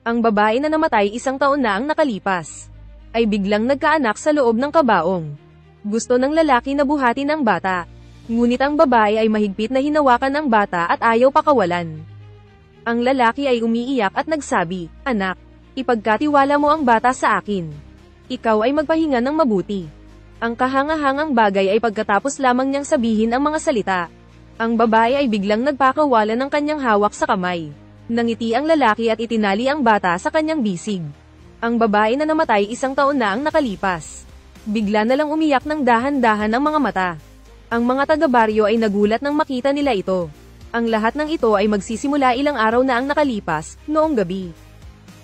Ang babae na namatay 1 taon na ang nakalipas, ay biglang nagkaanak sa loob ng kabaong. Gusto ng lalaki na buhatin ang bata. Ngunit ang babae ay mahigpit na hinawakan ang bata at ayaw pakawalan. Ang lalaki ay umiiyak at nagsabi, "Anak, ipagkatiwala mo ang bata sa akin. Ikaw ay magpahinga ng mabuti." Ang kahangahangang bagay ay pagkatapos lamang niyang sabihin ang mga salita, ang babae ay biglang nagpakawala ng kanyang hawak sa kamay. Nangiti ang lalaki at itinali ang bata sa kanyang bisig. Ang babae na namatay 1 taon na ang nakalipas. Bigla na lang umiyak ng dahan-dahan ang mga mata. Ang mga taga-baryo ay nagulat nang makita nila ito. Ang lahat ng ito ay magsisimula ilang araw na ang nakalipas, noong gabi.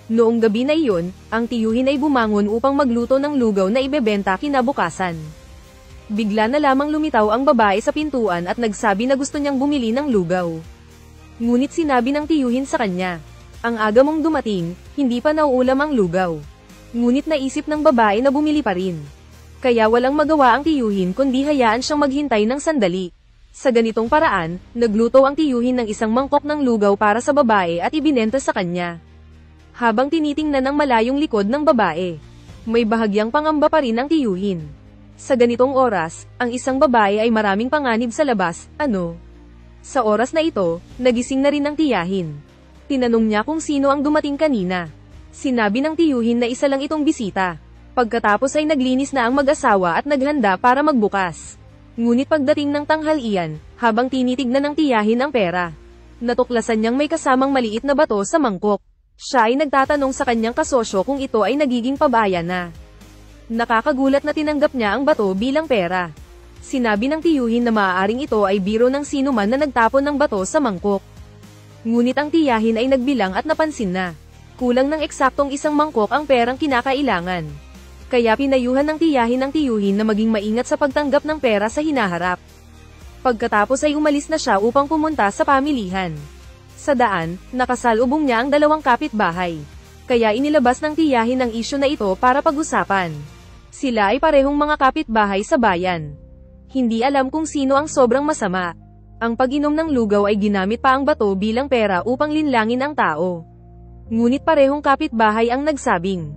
Noong gabi na iyon, ang tiyuhin ay bumangon upang magluto ng lugaw na ibebenta kinabukasan. Bigla na lamang lumitaw ang babae sa pintuan at nagsabi na gusto niyang bumili ng lugaw. Ngunit sinabi ng tiyuhin sa kanya, "Ang aga mong dumating, hindi pa nauulam ang lugaw." Ngunit naisip ng babae na bumili pa rin. Kaya walang magawa ang tiyuhin kundi hayaan siyang maghintay ng sandali. Sa ganitong paraan, nagluto ang tiyuhin ng 1 mangkok ng lugaw para sa babae at ibinenta sa kanya. Habang tinitingnan ng malayong likod ng babae, may bahagyang pangamba pa rin ang tiyuhin. Sa ganitong oras, ang isang babae ay maraming panganib sa labas, ano? Sa oras na ito, nagising na rin ang tiyahin. Tinanong niya kung sino ang dumating kanina. Sinabi ng tiyuhin na isa lang itong bisita. Pagkatapos ay naglinis na ang mag-asawa at naghanda para magbukas. Ngunit pagdating ng tanghalian, habang tinitignan ng tiyahin ang pera, natuklasan niyang may kasamang maliit na bato sa mangkok. Siya ay nagtatanong sa kanyang kasosyo kung ito ay nagiging pabaya na. Nakakagulat na tinanggap niya ang bato bilang pera. Sinabi ng tiyuhin na maaaring ito ay biro ng sino man na nagtapon ng bato sa mangkok. Ngunit ang tiyahin ay nagbilang at napansin na kulang ng eksaktong 1 mangkok ang perang kinakailangan. Kaya pinayuhan ng tiyahin ang tiyuhin na maging maingat sa pagtanggap ng pera sa hinaharap. Pagkatapos ay umalis na siya upang pumunta sa pamilihan. Sa daan, nakasalubong niya ang 2 kapitbahay. Kaya inilabas ng tiyahin ang isyu na ito para pag-usapan. Sila ay parehong mga kapitbahay sa bayan. Hindi alam kung sino ang sobrang masama. Ang pag-inom ng lugaw ay ginamit pa ang bato bilang pera upang linlangin ang tao. Ngunit parehong kapitbahay ang nagsabing,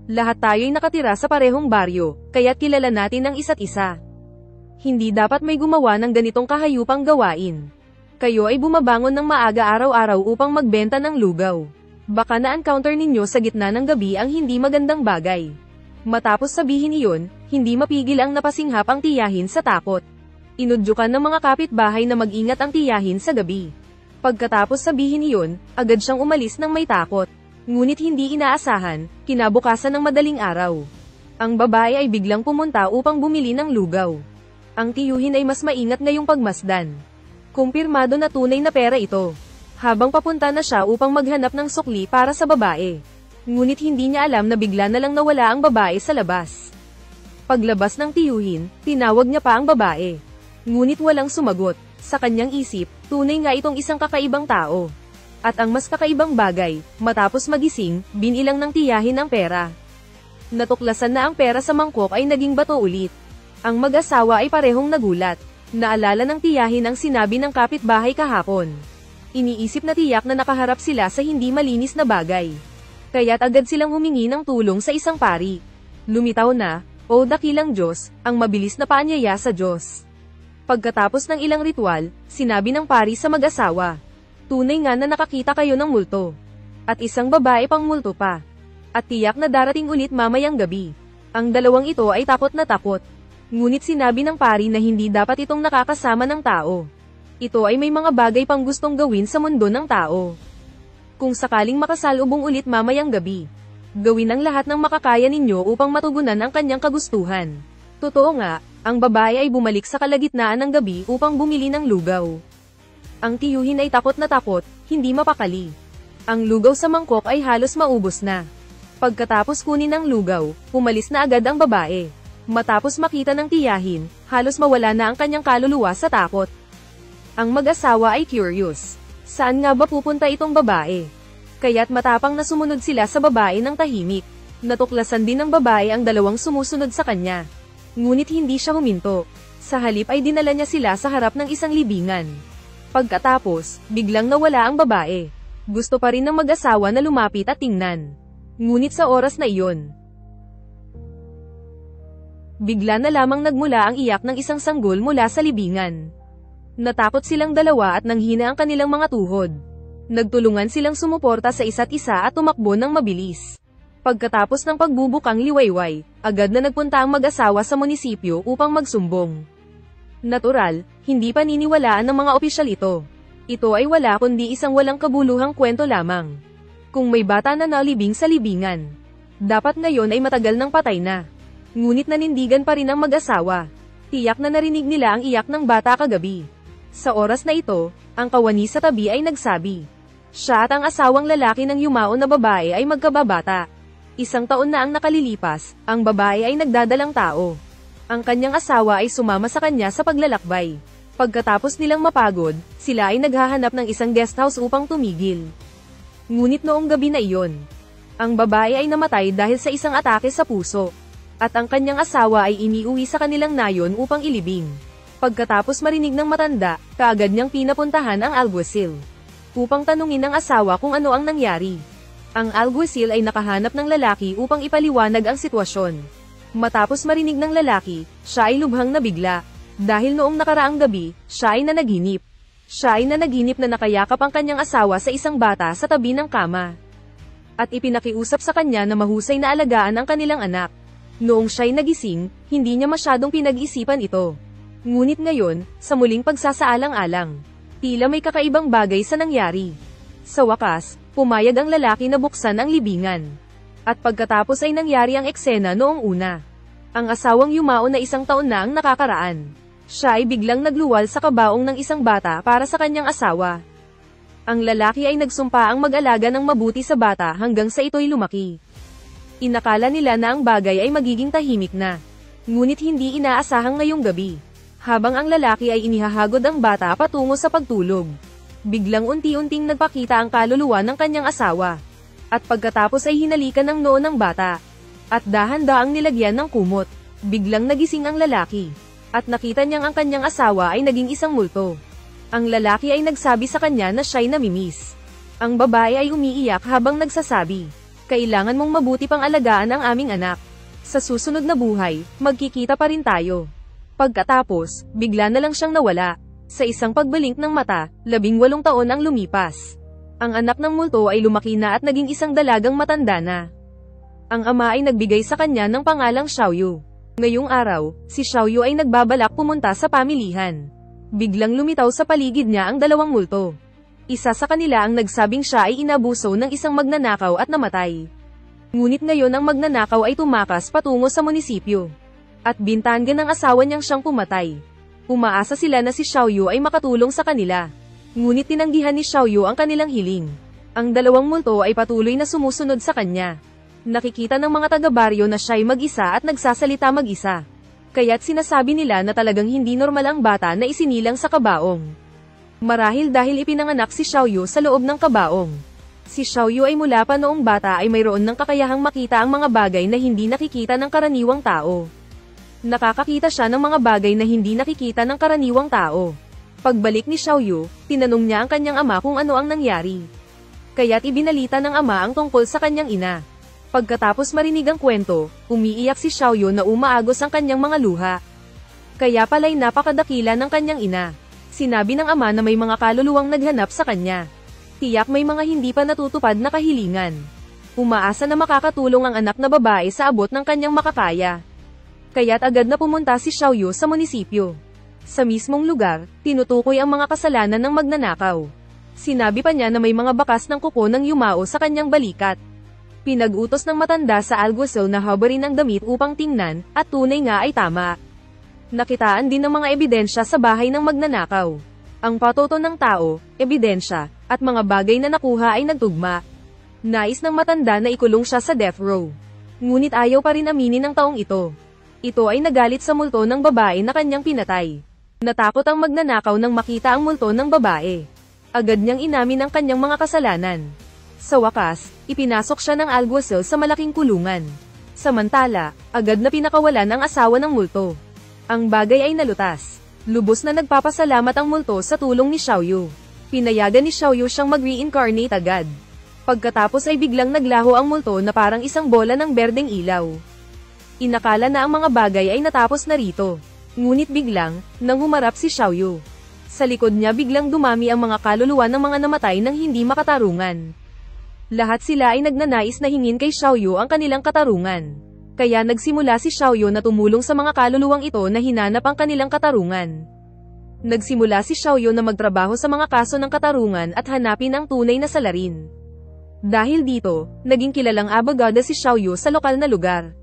"Lahat tayo'y nakatira sa parehong baryo, kaya't kilala natin ang isa't isa. Hindi dapat may gumawa ng ganitong kahayupang gawain. Kayo ay bumabangon ng maaga araw-araw upang magbenta ng lugaw. Baka na-encounter ninyo sa gitna ng gabi ang hindi magandang bagay." Matapos sabihin iyon, hindi mapigil ang napasinghap ang tiyahin sa takot. Inudyukan ng mga kapitbahay na mag-ingat ang tiyahin sa gabi. Pagkatapos sabihin iyon, agad siyang umalis ng may takot. Ngunit hindi inaasahan, kinabukasan ng madaling araw, ang babae ay biglang pumunta upang bumili ng lugaw. Ang tiyuhin ay mas maingat ngayong pagmasdan. Kumpirmado na tunay na pera ito. Habang papunta na siya upang maghanap ng sukli para sa babae. Ngunit hindi niya alam na bigla na lang nawala ang babae sa labas. Paglabas ng tiyuhin, tinawag niya pa ang babae. Ngunit walang sumagot. Sa kanyang isip, tunay nga itong isang kakaibang tao. At ang mas kakaibang bagay, matapos magising, binilang ng tiyahin ang pera. Natuklasan na ang pera sa mangkok ay naging bato ulit. Ang mag-asawa ay parehong nagulat. Naalala ng tiyahin ang sinabi ng kapitbahay kahapon. Iniisip na tiyak na nakaharap sila sa hindi malinis na bagay. Kaya't agad silang humingi ng tulong sa isang pari. Lumitaw na, "O dakilang Diyos, ang mabilis na paanyaya sa Diyos." Pagkatapos ng ilang ritual, sinabi ng pari sa mag-asawa, "Tunay nga na nakakita kayo ng multo. At isang babae pang multo pa. At tiyak na darating ulit mamayang gabi." Ang dalawang ito ay takot na takot. Ngunit sinabi ng pari na hindi dapat itong nakakasama ng tao. Ito ay may mga bagay pang gustong gawin sa mundo ng tao. Kung sakaling makasalubong ulit mamayang gabi, gawin ang lahat ng makakaya ninyo upang matugunan ang kanyang kagustuhan. Totoo nga, ang babae ay bumalik sa kalagitnaan ng gabi upang bumili ng lugaw. Ang tiyuhin ay takot na takot, hindi mapakali. Ang lugaw sa mangkok ay halos maubos na. Pagkatapos kunin ang lugaw, umalis na agad ang babae. Matapos makita ng tiyahin, halos mawala na ang kanyang kaluluwa sa takot. Ang mag-asawa ay curious. Saan nga ba pupunta itong babae? Kaya't matapang na sumunod sila sa babae ng tahimik. Natuklasan din ng babae ang 2 sumusunod sa kanya. Ngunit hindi siya huminto. Sa halip ay dinala niya sila sa harap ng isang libingan. Pagkatapos, biglang nawala ang babae. Gusto pa rin ng mag-asawa na lumapit at tingnan. Ngunit sa oras na iyon, bigla na lamang nagmula ang iyak ng isang sanggol mula sa libingan. Natakot silang dalawa at nanghina ang kanilang mga tuhod. Nagtulungan silang sumuporta sa isa't isa at tumakbo ng mabilis. Pagkatapos ng pagbubukang liwayway, agad na nagpunta ang mag-asawa sa munisipyo upang magsumbong. Natural, hindi paniniwalaan ng mga opisyal ito. Ito ay wala kundi isang walang kabuluhang kwento lamang. Kung may bata na nalibing sa libingan, dapat ngayon ay matagal nang patay na. Ngunit nanindigan pa rin ang mag-asawa. Tiyak na narinig nila ang iyak ng bata kagabi. Sa oras na ito, ang kawani sa tabi ay nagsabi. Siya at ang asawang lalaki ng yumaon na babae ay magkababata. 1 taon na ang nakalilipas, ang babae ay nagdadalang tao. Ang kanyang asawa ay sumama sa kanya sa paglalakbay. Pagkatapos nilang mapagod, sila ay naghahanap ng isang guesthouse upang tumigil. Ngunit noong gabi na iyon, ang babae ay namatay dahil sa isang atake sa puso. At ang kanyang asawa ay iniuwi sa kanilang nayon upang ilibing. Pagkatapos marinig ng matanda, kaagad niyang pinapuntahan ang alguacil upang tanungin ng asawa kung ano ang nangyari. Ang alguacil ay nakahanap ng lalaki upang ipaliwanag ang sitwasyon. Matapos marinig ng lalaki, siya ay lubhang nabigla. Dahil noong nakaraang gabi, siya ay nanaginip. Siya ay nanaginip na nakayakap ang kanyang asawa sa isang bata sa tabi ng kama. At ipinakiusap sa kanya na mahusay na alagaan ang kanilang anak. Noong siya'y nagising, hindi niya masyadong pinag-isipan ito. Ngunit ngayon, sa muling pagsasaalang-alang, tila may kakaibang bagay sa nangyari. Sa wakas, pumayag ang lalaki na buksan ang libingan. At pagkatapos ay nangyari ang eksena noong una. Ang asawang yumaon na 1 taon na ang nakakaraan. Siya ay biglang nagluwal sa kabaong ng isang bata para sa kanyang asawa. Ang lalaki ay nagsumpa ang mag-alaga ng mabuti sa bata hanggang sa ito'y lumaki. Inakala nila na ang bagay ay magiging tahimik na. Ngunit hindi inaasahang ngayong gabi. Habang ang lalaki ay inihahagod ang bata patungo sa pagtulog, biglang unti-unting nagpakita ang kaluluwa ng kanyang asawa. At pagkatapos ay hinalikan ng noo ng bata. At dahan-daang nilagyan ng kumot. Biglang nagising ang lalaki. At nakita niyang ang kanyang asawa ay naging isang multo. Ang lalaki ay nagsabi sa kanya na siya'y namimiss. Ang babae ay umiiyak habang nagsasabi, kailangan mong mabuti pang alagaan ang aming anak. Sa susunod na buhay, magkikita pa rin tayo. Pagkatapos, bigla na lang siyang nawala. Sa isang pagbalink ng mata, 18 taon ang lumipas. Ang anak ng multo ay lumaki na at naging isang dalagang matanda na. Ang ama ay nagbigay sa kanya ng pangalang Xiaoyu. Ngayong araw, si Xiaoyu ay nagbabalak pumunta sa pamilihan. Biglang lumitaw sa paligid niya ang 2 multo. Isa sa kanila ang nagsabing siya ay inabuso ng isang magnanakaw at namatay. Ngunit ngayon ang magnanakaw ay tumakas patungo sa munisipyo. At bintangan ng asawa niyang siyang pumatay. Umaasa sila na si Xiaoyu ay makatulong sa kanila. Ngunit tinanggihan ni Xiaoyu ang kanilang hiling. Ang 2 multo ay patuloy na sumusunod sa kanya. Nakikita ng mga taga-baryo na siya'y mag-isa at nagsasalita mag-isa. Kaya't sinasabi nila na talagang hindi normal ang bata na isinilang sa kabaong. Marahil dahil ipinanganak si Xiaoyu sa loob ng kabaong. Si Xiaoyu ay mula pa noong bata ay mayroon ng kakayahang makita ang mga bagay na hindi nakikita ng karaniwang tao. Nakakakita siya ng mga bagay na hindi nakikita ng karaniwang tao. Pagbalik ni Xiaoyu, tinanong niya ang kanyang ama kung ano ang nangyari. Kaya't ibinalita ng ama ang tungkol sa kanyang ina. Pagkatapos marinig ang kwento, umiiyak si Xiaoyu na umaagos ang kanyang mga luha. Kaya pala'y napakadakila ng kanyang ina. Sinabi ng ama na may mga kaluluwang naghanap sa kanya. Tiyak may mga hindi pa natutupad na kahilingan. Umaasa na makakatulong ang anak na babae sa abot ng kanyang makakaya. Kaya't agad na pumunta si Xiaoyu sa munisipyo. Sa mismong lugar, tinutukoy ang mga kasalanan ng magnanakaw. Sinabi pa niya na may mga bakas ng kuko ng yumao sa kanyang balikat. Pinag-utos ng matanda sa alguacil na habarin ang damit upang tingnan, at tunay nga ay tama. Nakitaan din ng mga ebidensya sa bahay ng magnanakaw. Ang patoto ng tao, ebidensya, at mga bagay na nakuha ay nagtugma. Nais ng matanda na ikulong siya sa death row. Ngunit ayaw pa rin aminin ng taong ito. Ito ay nagalit sa multo ng babae na kanyang pinatay. Natakot ang magnanakaw nang makita ang multo ng babae. Agad niyang inamin ang kanyang mga kasalanan. Sa wakas, ipinasok siya ng alguacil sa malaking kulungan. Samantala, agad na pinakawalan ang asawa ng multo. Ang bagay ay nalutas. Lubos na nagpapasalamat ang multo sa tulong ni Xiaoyu. Pinayagan ni Xiaoyu siyang mag-reincarnate agad. Pagkatapos ay biglang naglaho ang multo na parang isang bola ng berdeng ilaw. Inakala na ang mga bagay ay natapos na rito. Ngunit biglang, nang humarap si Xiaoyu. Sa likod niya biglang dumami ang mga kaluluwa ng mga namatay nang hindi makatarungan. Lahat sila ay nagnanais na hingin kay Xiaoyu ang kanilang katarungan. Kaya nagsimula si Xiaoyu na tumulong sa mga kaluluwang ito na hinanap ang kanilang katarungan. Nagsimula si Xiaoyu na magtrabaho sa mga kaso ng katarungan at hanapin ang tunay na salarin. Dahil dito, naging kilalang abogada si Xiaoyu sa lokal na lugar.